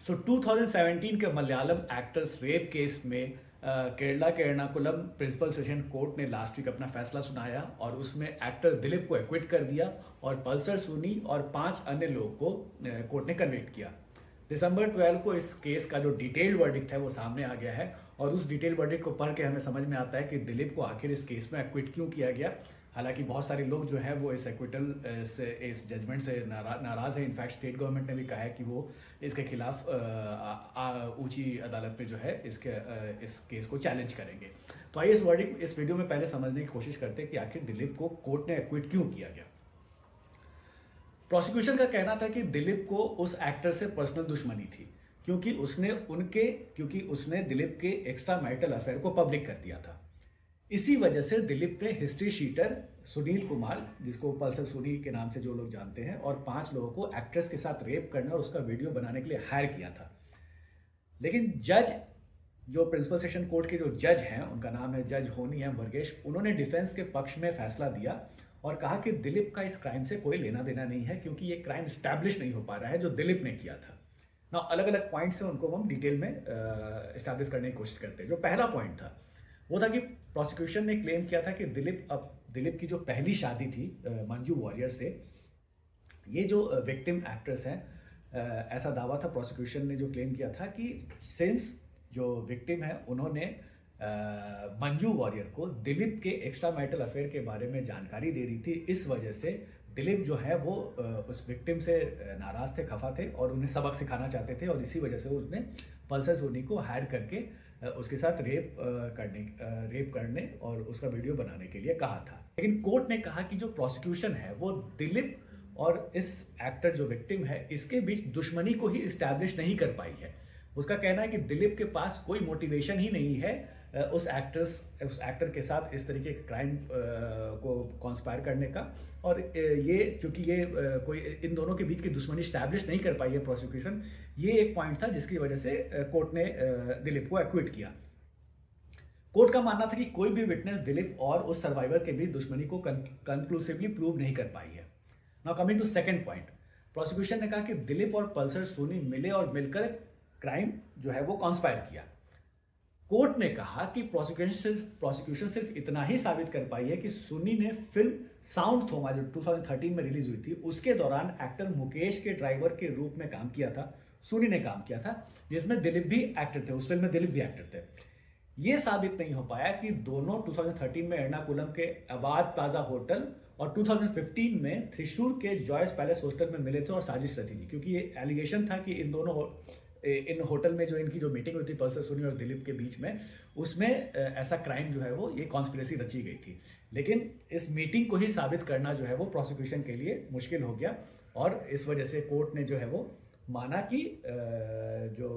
सो 2017 के Malayalam actors rape case में केरला के एर्नाकुलम प्रिंसिपल सेशन कोर्ट ने लास्ट वीक अपना फैसला सुनाया और उसमें एक्टर दिलीप को एक्विट कर दिया और पल्सर सुनी और 5 अन्य लोगों को कोर्ट ने कन्विक्ट किया। दिसंबर 12 को इस केस का जो डिटेल्ड वर्डिक्ट है वो सामने आ गया है और उस डिटेल्ड वर्डिक्ट को पढ़ के हमें समझ में आता है कि दिलीप को आखिर इस केस में एक्विट क्यों किया गया। हालांकि बहुत सारे लोग जो है वो इस एक्विटल से इस जजमेंट से नाराज़ है। इनफैक्ट स्टेट गवर्नमेंट ने भी कहा है कि वो इसके खिलाफ ऊंची अदालत में जो है इस केस को चैलेंज करेंगे। तो आइए इस वीडियो में पहले समझने की कोशिश करते हैं कि आखिर दिलीप को कोर्ट ने एक्विट क्यों किया गया। प्रोसिक्यूशन का कहना था कि दिलीप को उस एक्टर से पर्सनल दुश्मनी थी क्योंकि उसने दिलीप के एक्स्ट्रा मैरिटल अफेयर को पब्लिक कर दिया था। इसी वजह से दिलीप ने हिस्ट्री शीटर सुनील कुमार, जिसको पल्सर सुनी के नाम से जो लोग जानते हैं, और 5 लोगों को एक्ट्रेस के साथ रेप करने और उसका वीडियो बनाने के लिए हायर किया था। लेकिन जज, जो प्रिंसिपल सेशन कोर्ट के जो जज हैं, उनका नाम है जज होनी एम वर्गेश, उन्होंने डिफेंस के पक्ष में फैसला दिया और कहा कि दिलीप का इस क्राइम से कोई लेना देना नहीं है क्योंकि ये क्राइम स्टैब्लिश नहीं हो पा रहा है जो दिलीप ने किया था ना। अलग अलग पॉइंट्स हैं, उनको हम डिटेल में स्टैब्लिश करने की कोशिश करते हैं। जो पहला पॉइंट था वो था कि प्रोसिक्यूशन ने क्लेम किया था कि दिलीप की जो पहली शादी थी मंजू वॉरियर से, ये जो विक्टिम एक्ट्रेस हैं, ऐसा दावा था प्रोसिक्यूशन ने जो क्लेम किया था कि सिंस जो विक्टिम है उन्होंने मंजू वॉरियर को दिलीप के एक्स्ट्रा मैरिटल अफेयर के बारे में जानकारी दे दी थी, इस वजह से दिलीप जो है वो उस विक्टिम से नाराज थे, खफा थे और उन्हें सबक सिखाना चाहते थे और इसी वजह से उसने पल्सर सोनी को हायर करके उसके साथ रेप करने और उसका वीडियो बनाने के लिए कहा था। लेकिन कोर्ट ने कहा कि जो प्रोसिक्यूशन है वो दिलीप और इस एक्टर जो विक्टिम है इसके बीच दुश्मनी को ही इस्टेब्लिश नहीं कर पाई है। उसका कहना है कि दिलीप के पास कोई मोटिवेशन ही नहीं है उस एक्टर के साथ इस तरीके के क्राइम को कॉन्स्पायर करने का, और ये चूंकि ये कोई इन दोनों के बीच की दुश्मनी स्टैब्लिश नहीं कर पाई है प्रोसिक्यूशन, ये एक पॉइंट था जिसकी वजह से कोर्ट ने दिलीप को एक्विट किया। कोर्ट का मानना था कि कोई भी विटनेस दिलीप और उस सर्वाइवर के बीच दुश्मनी को कंक्लूसिवली प्रूव नहीं कर पाई है। Now coming to second point, prosecution ने कहा कि दिलीप और पल्सर सोनी मिले और मिलकर क्राइम जो है वो कॉन्स्पायर किया। कोर्ट ने कहा कि प्रोसिक्यूशन सिर्फ इतना ही साबित कर पाई है कि सुनी ने फिल्म साउंड थोमा जो 2013 में रिलीज हुई थी उसके दौरान एक्टर मुकेश के ड्राइवर के रूप में काम किया था, सुनी ने काम किया था, जिसमें दिलीप भी एक्टर थे, उस फिल्म में दिलीप भी एक्टर थे। ये साबित नहीं हो पाया कि दोनों 2013 में एर्नाकुलम के अबाद प्लाजा होटल और 2015 में थ्रिशूर के जॉयस पैलेस हॉस्टल में मिले थे और साजिश रची थी, क्योंकि ये एलिगेशन था कि इन होटल में जो इनकी जो मीटिंग हुई थी पल्सर सुनी और दिलीप के बीच में, उसमें ऐसा क्राइम जो है वो ये कॉन्स्पिरेसी रची गई थी। लेकिन इस मीटिंग को ही साबित करना जो है वो प्रोसिक्यूशन के लिए मुश्किल हो गया और इस वजह से कोर्ट ने जो है वो माना कि जो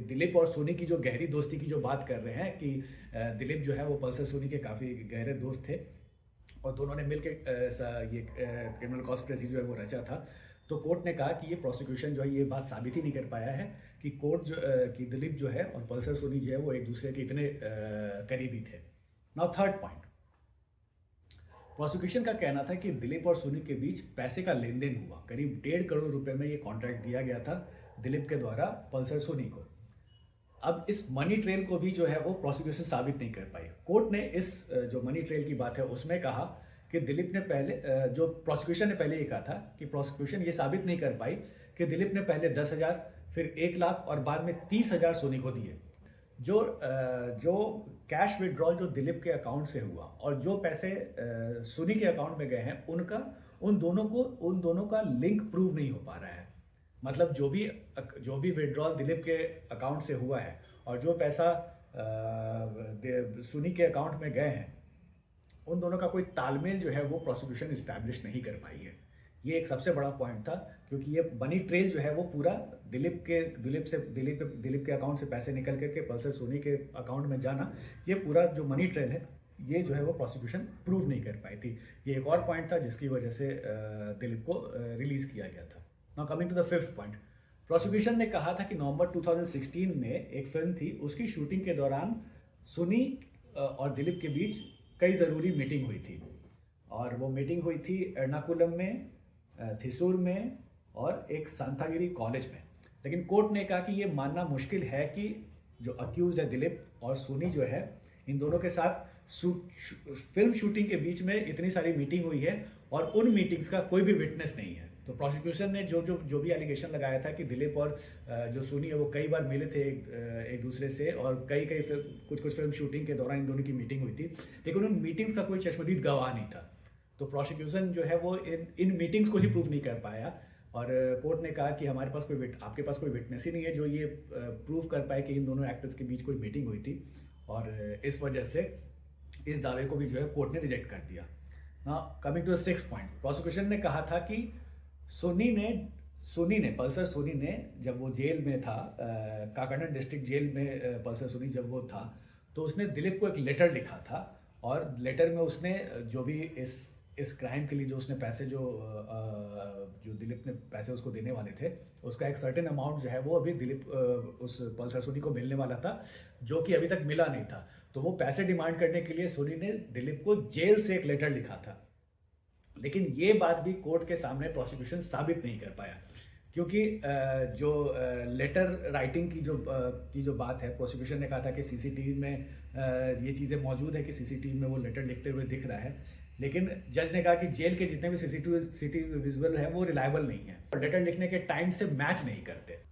दिलीप और सोनी की जो गहरी दोस्ती की जो बात कर रहे हैं कि दिलीप जो है वो पल्सर सोनी के काफ़ी गहरे दोस्त थे और दोनों ने मिलकर ये क्रिमिनल कॉन्स्पिरेसी जो है वो रचा था। तो कोर्ट ने कहा कि ये प्रोसिक्यूशन जो है ये बात साबित ही नहीं कर पाया है कि कि दिलीप जो है और पल्सर सोनी जो है वो एक दूसरे के इतने करीबी थे। नाउ थर्ड पॉइंट, प्रोसिक्यूशन का कहना था कि दिलीप और सोनी के बीच पैसे का लेन देन हुआ। करीब 1.5 करोड़ रुपए में ये कॉन्ट्रैक्ट दिया गया था दिलीप के द्वारा पल्सर सोनी को। अब इस मनी ट्रेल को भी जो है वो प्रोसिक्यूशन साबित नहीं कर पाई। कोर्ट ने इस जो मनी ट्रेल की बात है उसमें कहा कि दिलीप ने जो प्रोसिक्यूशन ने पहले ये कहा था कि प्रोसिक्यूशन ये साबित नहीं कर पाई कि दिलीप ने पहले 10,000 फिर 1 लाख और बाद में 30,000 सोनी को दिए। जो कैश विड्रॉल जो दिलीप के अकाउंट से हुआ और जो पैसे सोनी के अकाउंट में गए हैं उन दोनों का लिंक प्रूव नहीं हो पा रहा है। मतलब जो भी विड्रॉल दिलीप के अकाउंट से हुआ है और जो पैसा सोनी के अकाउंट में गए हैं उन दोनों का कोई तालमेल जो है वो प्रोसिक्यूशन इस्टेब्लिश नहीं कर पाई है। ये एक सबसे बड़ा पॉइंट था क्योंकि ये मनी ट्रेल जो है वो पूरा दिलीप के अकाउंट से पैसे निकल करके पल्सर सोनी के अकाउंट में जाना, ये पूरा जो मनी ट्रेल है ये जो है वो प्रोसिक्यूशन प्रूव नहीं कर पाई थी। ये एक और पॉइंट था जिसकी वजह से दिलीप को रिलीज किया गया था। Now coming to the fifth point, prosecution ने कहा था कि नवंबर 2016 में एक फिल्म थी, उसकी शूटिंग के दौरान सुनी और दिलीप के बीच कई ज़रूरी मीटिंग हुई थी और वो मीटिंग हुई थी एर्नाकुलम में, थिसूर में और एक सांतागिरी कॉलेज में। लेकिन कोर्ट ने कहा कि ये मानना मुश्किल है कि जो अक्यूज है दिलीप और सोनी जो है, इन दोनों के साथ फिल्म शूटिंग के बीच में इतनी सारी मीटिंग हुई है और उन मीटिंग्स का कोई भी विटनेस नहीं है। तो प्रोसिक्यूशन ने जो भी एलिगेशन लगाया था कि दिलीप और जो सोनी है वो कई बार मिले थे एक दूसरे से, और कई कुछ फिल्म शूटिंग के दौरान इन दोनों की मीटिंग हुई थी, लेकिन उन मीटिंग्स का कोई चश्मदीद गवाह नहीं था। तो प्रोसिक्यूशन जो है वो इन मीटिंग्स को ही प्रूव नहीं कर पाया, और कोर्ट ने कहा कि हमारे पास आपके पास कोई विटनेस ही नहीं है जो ये प्रूव कर पाए कि इन दोनों एक्टर्स के बीच कोई मीटिंग हुई थी, और इस वजह से इस दावे को भी जो है कोर्ट ने रिजेक्ट कर दिया। Now coming to the six point, prosecution ने कहा था कि पल्सर सोनी ने जब वो जेल में था, काकाना डिस्ट्रिक्ट जेल में पल्सर सोनी जब वो था, तो उसने दिलीप को एक लेटर लिखा था, और लेटर में उसने जो भी इस क्राइम के लिए जो उसने पैसे जो दिलीप ने पैसे उसको देने वाले थे, उसका एक सर्टेन अमाउंट जो है वो अभी दिलीप उस पल्सर सोनी को मिलने वाला था, जो कि अभी तक मिला नहीं था। तो वो पैसे डिमांड करने के लिए सोनी ने दिलीप को जेल से एक लेटर लिखा था, लेकिन ये बात भी कोर्ट के सामने प्रोसिक्यूशन साबित नहीं कर पाया, क्योंकि जो लेटर राइटिंग की जो बात है, प्रोसिक्यूशन ने कहा था कि सीसीटीवी में ये चीज़ें मौजूद है कि सीसीटीवी में वो लेटर लिखते हुए दिख रहा है, लेकिन जज ने कहा कि जेल के जितने भी सीसीटीवी विजुअल है वो रिलायबल नहीं है, और लेटर लिखने के टाइम से मैच नहीं करते।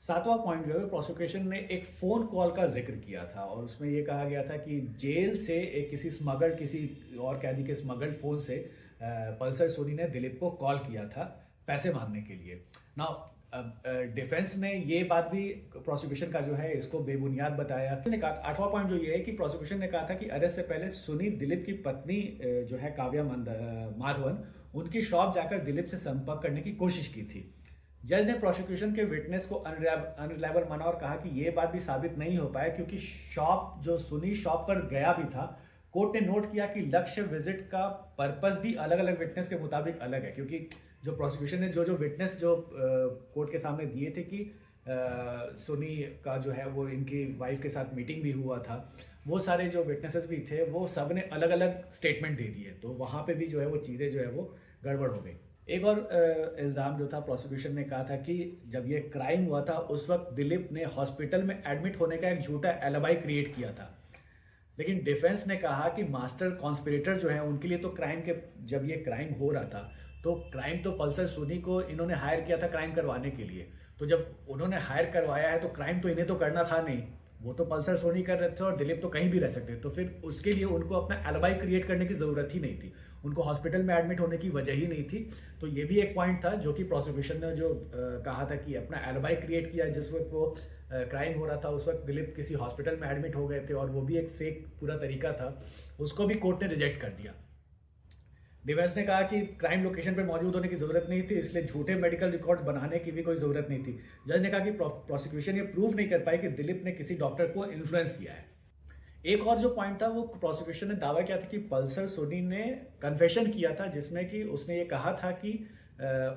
सातवां पॉइंट जो है, प्रोसिक्यूशन ने एक फ़ोन कॉल का जिक्र किया था, और उसमें ये कहा गया था कि जेल से किसी और कैदी के स्मगल्ड फ़ोन से पल्सर सोनी ने दिलीप को कॉल किया था पैसे मांगने के लिए। नाउ डिफेंस ने ये बात भी प्रोसिक्यूशन का जो है इसको बेबुनियाद बताया। आठवां पॉइंट जो ये है कि प्रोसिक्यूशन ने कहा था कि अरेस्ट से पहले सोनी दिलीप की पत्नी जो है काव्या माधवन, उनकी शॉप जाकर दिलीप से संपर्क करने की कोशिश की थी। जज ने प्रोसिक्यूशन के विटनेस को अनरिलायबल माना और कहा कि यह बात भी साबित नहीं हो पाया, क्योंकि सोनी शॉप पर गया भी था। कोर्ट ने नोट किया कि लक्ष्य विजिट का पर्पस भी अलग अलग विटनेस के मुताबिक अलग है, क्योंकि जो प्रोसिक्यूशन ने जो विटनेस कोर्ट के सामने दिए थे कि सोनी का जो है वो इनकी वाइफ के साथ मीटिंग भी हुआ था, वो सारे जो विटनेसेस भी थे वो सब ने अलग अलग स्टेटमेंट दे दिए, तो वहाँ पे भी जो है वो चीज़ें जो है वो गड़बड़ हो गई। एक और इल्ज़ाम जो था, प्रोसिक्यूशन ने कहा था कि जब ये क्राइम हुआ था उस वक्त दिलीप ने हॉस्पिटल में एडमिट होने का एक झूठा एलिबाई क्रिएट किया था, लेकिन डिफेंस ने कहा कि मास्टर कॉन्स्पिरेटर जो है उनके लिए तो जब ये क्राइम हो रहा था तो क्राइम तो पल्सर सोनी को इन्होंने हायर किया था क्राइम करवाने के लिए, तो जब उन्होंने हायर करवाया है तो क्राइम तो इन्हें तो करना था नहीं, वो तो पल्सर सोनी कर रहे थे और दिलीप तो कहीं भी रह सकते, तो फिर उसके लिए उनको अपना एलिबाई क्रिएट करने की ज़रूरत ही नहीं थी, उनको हॉस्पिटल में एडमिट होने की वजह ही नहीं थी। तो ये भी एक पॉइंट था जो कि प्रोसिक्यूशन ने जो कहा था कि अपना एलिबाई क्रिएट किया, जिस वक्त वो क्राइम हो रहा था उस वक्त दिलीप किसी हॉस्पिटल में एडमिट हो गए थे और वो भी एक फेक पूरा तरीका था, उसको भी कोर्ट ने रिजेक्ट कर दिया। डिफेंस ने कहा कि क्राइम लोकेशन पर मौजूद होने की जरूरत नहीं थी, इसलिए झूठे मेडिकल रिकॉर्ड्स बनाने की भी कोई जरूरत नहीं थी। जज ने कहा कि प्रोसिक्यूशन ये प्रूव नहीं कर पाई कि दिलीप ने किसी डॉक्टर को इन्फ्लुएंस किया है। एक और जो पॉइंट था वो प्रोसिक्यूशन ने दावा किया था कि पल्सर सोनी ने कन्फेशन किया था, जिसमें कि उसने ये कहा था कि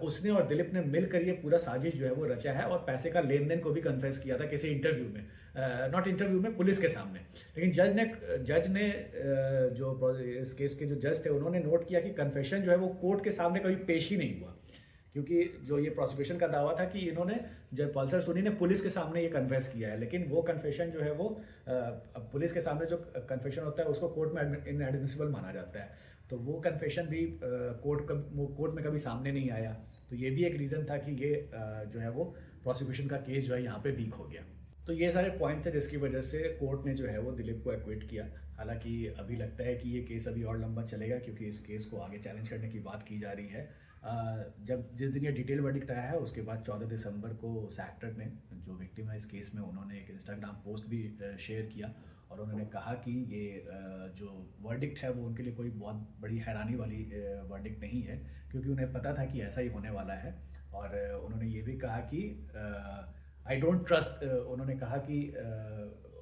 उसने और दिलीप ने मिलकर ये पूरा साजिश जो है वो रचा है, और पैसे का लेन देन को भी कन्फेस किया था किसी इंटरव्यू में, नॉट इंटरव्यू में, पुलिस के सामने। लेकिन जज ने जो इस केस के जो जज थे उन्होंने नोट किया कि कन्फेशन जो है वो कोर्ट के सामने कभी पेश ही नहीं हुआ, क्योंकि जो ये प्रोसिक्यूशन का दावा था कि इन्होंने जब पल्सर सोनी ने पुलिस के सामने ये कन्फेस किया है, लेकिन वो कन्फेशन जो है वो पुलिस के सामने जो कन्फेशन होता है उसको कोर्ट में इनएडमिसिबल माना जाता है, तो वो कन्फेशन भी कोर्ट में कभी सामने नहीं आया। तो ये भी एक रीज़न था कि ये जो है वो प्रोसिक्यूशन का केस जो है यहाँ पे वीक हो गया। तो ये सारे पॉइंट थे जिसकी वजह से कोर्ट ने जो है वो दिलीप को एक्विट किया। हालांकि अभी लगता है कि ये केस अभी और लंबा चलेगा, क्योंकि इस केस को आगे चैलेंज करने की बात की जा रही है। जिस दिन ये डिटेल वर्डिक्ट आया है उसके बाद 14 दिसंबर को उस एक्टर ने, जो विक्टिम है इस केस में, उन्होंने एक इंस्टाग्राम पोस्ट भी शेयर किया, और उन्होंने कहा कि ये जो वर्डिक्ट है वो उनके लिए कोई बहुत बड़ी हैरानी वाली वर्डिक्ट नहीं है, क्योंकि उन्हें पता था कि ऐसा ही होने वाला है। और उन्होंने ये भी कहा कि आई डोंट ट्रस्ट, उन्होंने कहा कि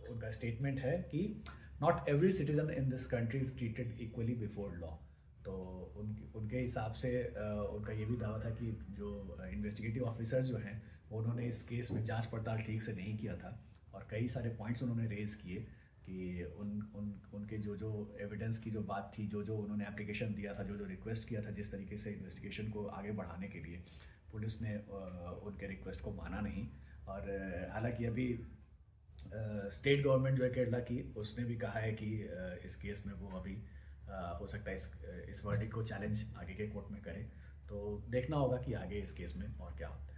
उनका स्टेटमेंट है कि not every citizen in this country is treated equally before law. तो उनके हिसाब से उनका ये भी दावा था कि जो इन्वेस्टिगेटिव ऑफिसर्स जो हैं उन्होंने इस केस में जांच पड़ताल ठीक से नहीं किया था, और कई सारे पॉइंट्स उन्होंने रेज किए कि उनके जो एविडेंस की जो बात थी, जो उन्होंने एप्लीकेशन दिया था, जो रिक्वेस्ट किया था, जिस तरीके से इन्वेस्टिगेशन को आगे बढ़ाने के लिए, पुलिस ने उनके रिक्वेस्ट को माना नहीं। और हालांकि अभी स्टेट गवर्नमेंट जो है केरला की, उसने भी कहा है कि इस केस में वो अभी हो सकता है इस वर्डिक्ट को चैलेंज आगे के कोर्ट में करे। तो देखना होगा कि आगे इस केस में और क्या होता है।